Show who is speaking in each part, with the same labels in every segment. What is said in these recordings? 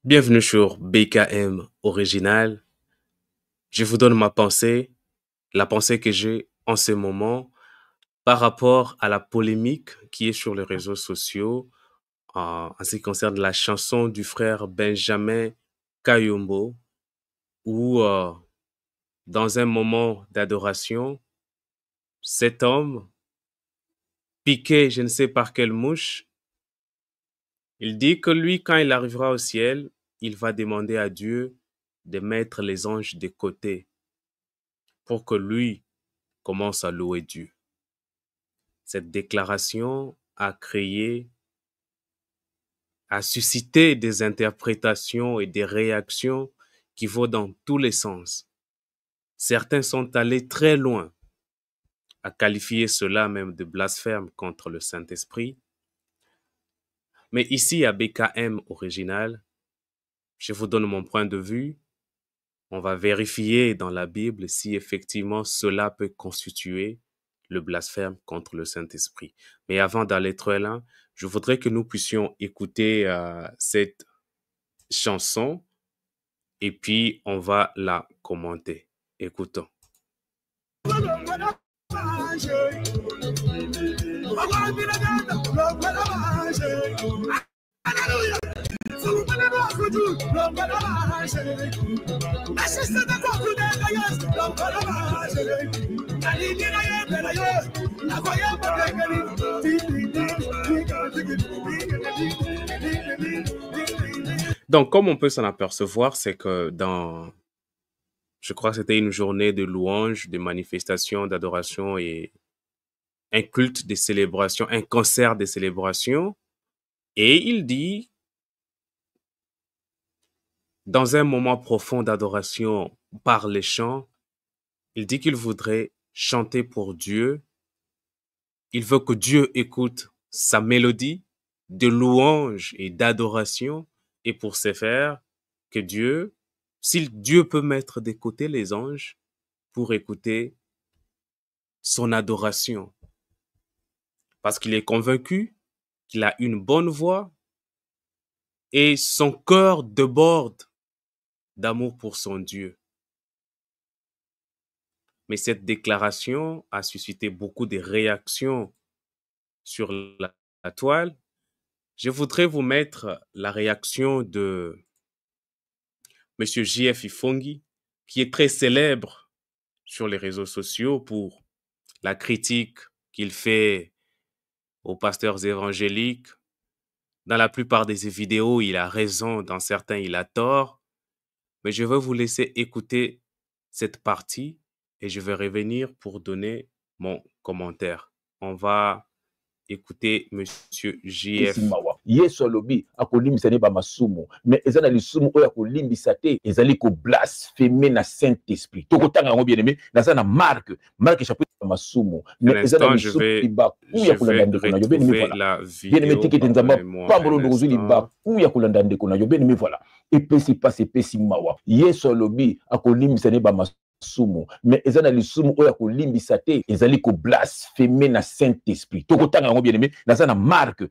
Speaker 1: Bienvenue sur BKM Original. Je vous donne ma pensée, la pensée que j'ai en ce moment par rapport à la polémique qui est sur les réseaux sociaux en ce qui concerne la chanson du frère Benjamin Kayombo où dans un moment d'adoration, cet homme, piqué je ne sais par quelle mouche, il dit que lui, quand il arrivera au ciel, il va demander à Dieu de mettre les anges de côté pour que lui commence à louer Dieu. Cette déclaration a suscité des interprétations et des réactions qui vont dans tous les sens. Certains sont allés très loin à qualifier cela même de blasphème contre le Saint-Esprit. Mais ici, à BKM Original, je vous donne mon point de vue. On va vérifier dans la Bible si effectivement cela peut constituer le blasphème contre le Saint-Esprit. Mais avant d'aller très loin, je voudrais que nous puissions écouter cette chanson et puis on va la commenter. Écoutons. Donc, comme on peut s'en apercevoir, c'est que je crois que c'était une journée de louange, de manifestation, d'adoration et un culte de célébration, un concert de célébration. Et il dit, dans un moment profond d'adoration par les chants, il dit qu'il voudrait chanter pour Dieu. Il veut que Dieu écoute sa mélodie de louange et d'adoration. Et pour ce faire, que Dieu, si Dieu peut mettre de côté les anges pour écouter son adoration, parce qu'il est convaincu qu'il a une bonne voix et son cœur déborde d'amour pour son Dieu. Mais cette déclaration a suscité beaucoup de réactions sur la toile. Je voudrais vous mettre la réaction de Monsieur J.F. Ifongi, qui est très célèbre sur les réseaux sociaux pour la critique qu'il fait aux pasteurs évangéliques. Dans la plupart de ses vidéos, il a raison, dans certains, il a tort. Mais je vais vous laisser écouter cette partie et je vais revenir pour donner mon commentaire. On va écouter Monsieur JF.
Speaker 2: Yesu alobi akolimbisa ne ba masumu mais ezana lisumu oyo akolimbisa te ezali ko blasphémer na Saint-Esprit. Tokotanga ngo bien aimé naza na Marc chapitre ba masumu mais ezana lisumu ba kuya kulanda ndeko na yo bien aimé voilà. Bien aimé tikete nzamba pambolo ndozuli ba kuya kulanda ndeko na yo bien aimé voilà. Epesi passe epesi mawa. Yesu alobi akolimbisa ne ba sumu mais ezana lisumu oyo akolimbisa te ezali ko blasphémer na Saint-Esprit. Tokotanga ngo bien aimé naza na Marc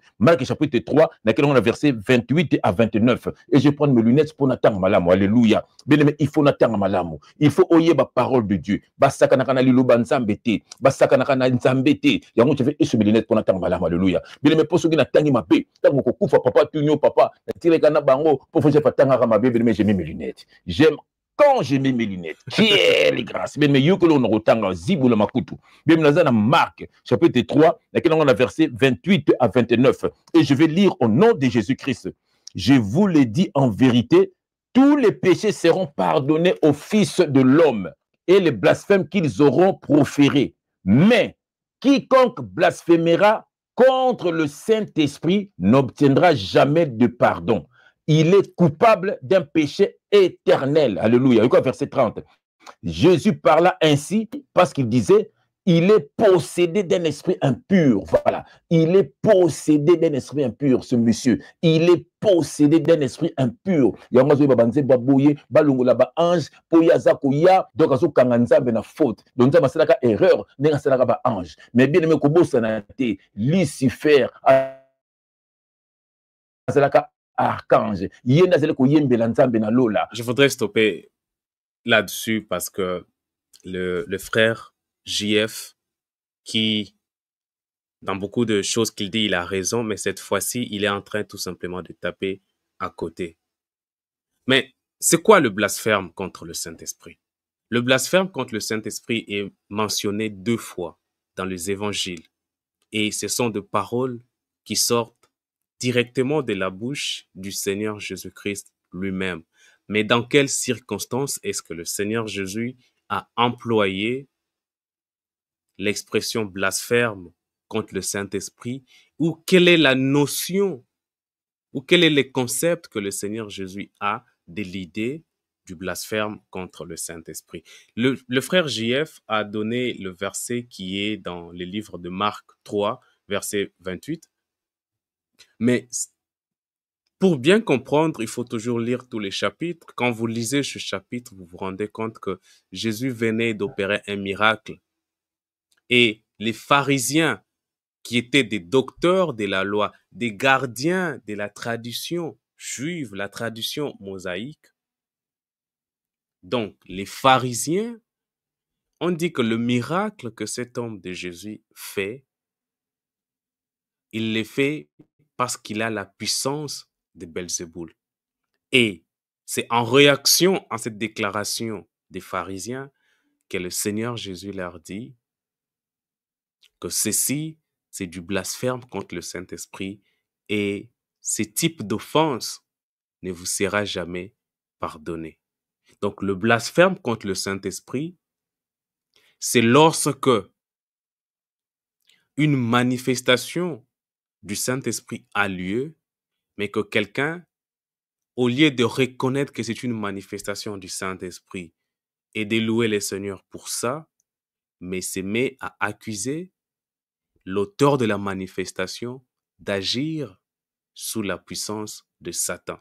Speaker 2: chapitre 3 na verset 28 à 29 et je prends mes lunettes pour n'attendre malamu. Alléluia. Bien aimé, il faut n'attendre malamu. Il faut oyeba parole de Dieu. Basaka na liloba nzambe te, basaka na nzambe te. Yango je vais mes lunettes pour n'attendre malamu. Alléluia. Bien aimé, pour ceux qui n'attendent ma paix, tango ko kufa papa tunyo papa, tire kana bango pour faire pas tanga ma paix. Bien aimé, j'ai mis mes lunettes. J'aime quand j'ai mis mes lunettes, quelle grâce. Bien, mais yoko no rotanga zibu la makutu. Bien, nous avons Marc, chapitre 3, dans verset 28 à 29. Et je vais lire au nom de Jésus-Christ. Je vous le dis en vérité, tous les péchés seront pardonnés au Fils de l'homme et les blasphèmes qu'ils auront proférés. Mais quiconque blasphémera contre le Saint-Esprit n'obtiendra jamais de pardon. Il est coupable d'un péché éternel. Alléluia. Verset 30. Jésus parla ainsi parce qu'il disait, il est possédé d'un esprit impur. Voilà. Il est possédé d'un esprit impur, ce monsieur. Il est possédé d'un esprit impur. Il y a un ange, donc azo kanganzambe na faute. Donc ça c'est la erreur, n'est pas ba ange. Mais bien aimé ko bossa na te, Lucifer, c'est la archange ye nde azali koyembela nzambe na lola.
Speaker 1: Je voudrais stopper là-dessus parce que le frère JF, qui, dans beaucoup de choses qu'il dit, il a raison, mais cette fois-ci, il est en train tout simplement de taper à côté. Mais c'est quoi le blasphème contre le Saint-Esprit? Le blasphème contre le Saint-Esprit est mentionné 2 fois dans les évangiles. Et ce sont des paroles qui sortent directement de la bouche du Seigneur Jésus-Christ lui-même. Mais dans quelles circonstances est-ce que le Seigneur Jésus a employé l'expression blasphème contre le Saint-Esprit, ou quelle est la notion, ou quel est le concept que le Seigneur Jésus a de l'idée du blasphème contre le Saint-Esprit? Le frère JF a donné le verset qui est dans le livre de Marc 3, verset 28. Mais pour bien comprendre, il faut toujours lire tous les chapitres. Quand vous lisez ce chapitre, vous vous rendez compte que Jésus venait d'opérer un miracle. Et les pharisiens, qui étaient des docteurs de la loi, des gardiens de la tradition juive, la tradition mosaïque. Donc, les pharisiens ont dit que le miracle que cet homme de Jésus fait, il le fait parce qu'il a la puissance de Belzéboul. Et c'est en réaction à cette déclaration des pharisiens que le Seigneur Jésus leur dit que ceci, c'est du blasphème contre le Saint-Esprit et ce type d'offense ne vous sera jamais pardonné. Donc, le blasphème contre le Saint-Esprit, c'est lorsque une manifestation du Saint-Esprit a lieu, mais que quelqu'un, au lieu de reconnaître que c'est une manifestation du Saint-Esprit et de louer le Seigneur pour ça, mais se met à accuser l'auteur de la manifestation d'agir sous la puissance de Satan.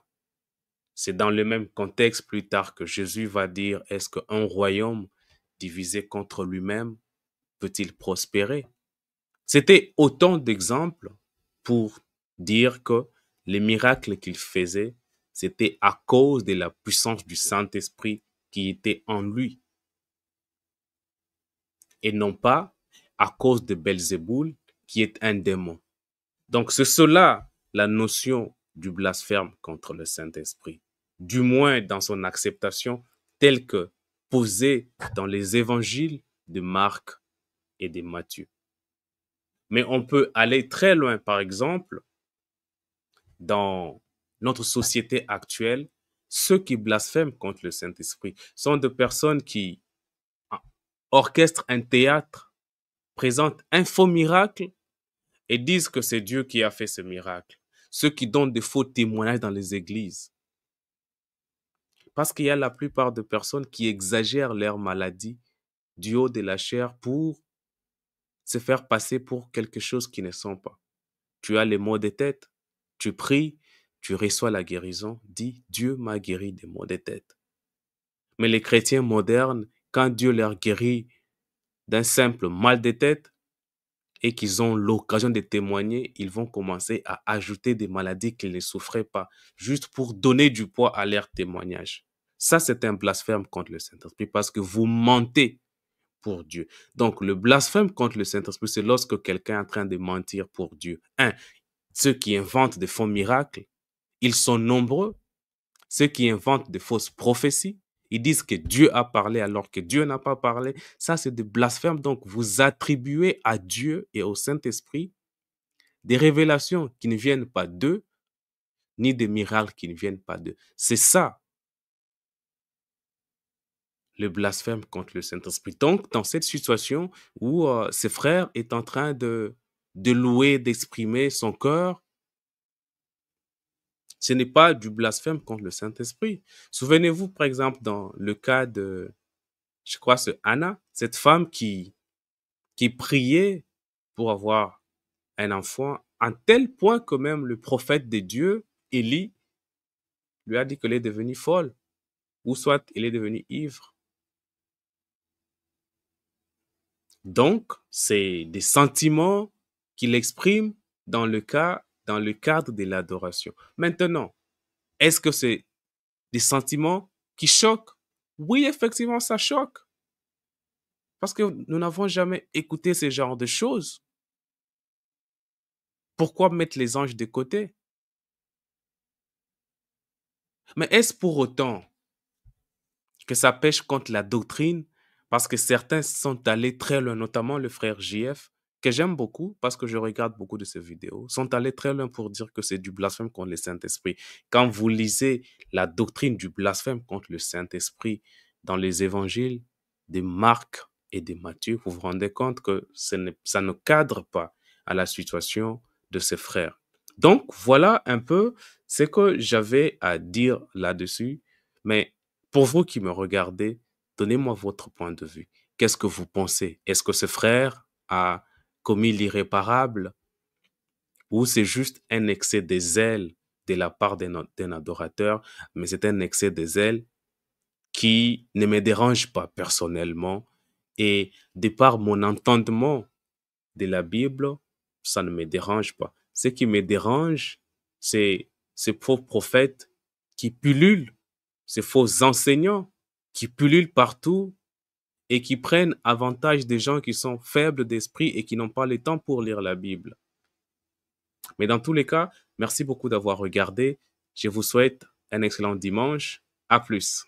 Speaker 1: C'est dans le même contexte plus tard que Jésus va dire, est-ce qu'un royaume divisé contre lui-même peut-il prospérer? C'était autant d'exemples pour dire que les miracles qu'il faisait, c'était à cause de la puissance du Saint-Esprit qui était en lui. Et non pas à cause de Belzéboul qui est un démon. Donc c'est cela la notion du blasphème contre le Saint-Esprit, du moins dans son acceptation telle que posée dans les évangiles de Marc et de Matthieu. Mais on peut aller très loin, par exemple, dans notre société actuelle, ceux qui blasphèment contre le Saint-Esprit sont des personnes qui orchestrent un théâtre, présentent un faux miracle et disent que c'est Dieu qui a fait ce miracle. Ceux qui donnent de faux témoignages dans les églises. Parce qu'il y a la plupart de personnes qui exagèrent leur maladie du haut de la chair pour se faire passer pour quelque chose qu'ils ne sont pas. Tu as les maux de tête, tu pries, tu reçois la guérison, dis Dieu m'a guéri des maux de tête. Mais les chrétiens modernes, quand Dieu leur guérit d'un simple mal de tête et qu'ils ont l'occasion de témoigner, ils vont commencer à ajouter des maladies qu'ils ne souffraient pas, juste pour donner du poids à leur témoignage. Ça, c'est un blasphème contre le Saint-Esprit parce que vous mentez pour Dieu. Donc, le blasphème contre le Saint-Esprit, c'est lorsque quelqu'un est en train de mentir pour Dieu. Ceux qui inventent des faux miracles, ils sont nombreux. Ceux qui inventent de fausses prophéties, ils disent que Dieu a parlé alors que Dieu n'a pas parlé. Ça, c'est des blasphèmes. Donc, vous attribuez à Dieu et au Saint-Esprit des révélations qui ne viennent pas d'eux, ni des miracles qui ne viennent pas d'eux. C'est ça, le blasphème contre le Saint-Esprit. Donc, dans cette situation où ce frère est en train de louer, d'exprimer son cœur, ce n'est pas du blasphème contre le Saint-Esprit. Souvenez-vous, par exemple, dans le cas de, je crois, c'est Anna, cette femme qui priait pour avoir un enfant, à tel point que même le prophète de Dieu, Élie, lui a dit qu'elle est devenue folle, ou soit elle est devenue ivre. Donc, c'est des sentiments qu'il exprime dans le cadre de l'adoration. Maintenant, Est-ce que c'est des sentiments qui choquent? Oui, effectivement, ça choque. Parce que nous n'avons jamais écouté ce genre de choses. Pourquoi mettre les anges de côté? Mais est-ce pour autant que ça pêche contre la doctrine? Parce que certains sont allés très loin, notamment le frère JF, que j'aime beaucoup parce que je regarde beaucoup de ses vidéos, sont allés très loin pour dire que c'est du blasphème contre le Saint-Esprit. Quand vous lisez la doctrine du blasphème contre le Saint-Esprit dans les évangiles de Marc et de Matthieu, vous vous rendez compte que ça ne cadre pas à la situation de ses frères. Donc, voilà un peu ce que j'avais à dire là-dessus. Mais pour vous qui me regardez, donnez-moi votre point de vue. Qu'est-ce que vous pensez? Est-ce que ce frère a commis l'irréparable ou c'est juste un excès de zèle de la part d'un adorateur, mais c'est un excès de zèle qui ne me dérange pas personnellement et de par mon entendement de la Bible, ça ne me dérange pas. Ce qui me dérange, c'est ces faux prophètes qui pullulent, ces faux enseignants qui pullulent partout et qui prennent avantage des gens qui sont faibles d'esprit et qui n'ont pas le temps pour lire la Bible. Mais dans tous les cas, merci beaucoup d'avoir regardé. Je vous souhaite un excellent dimanche. À plus.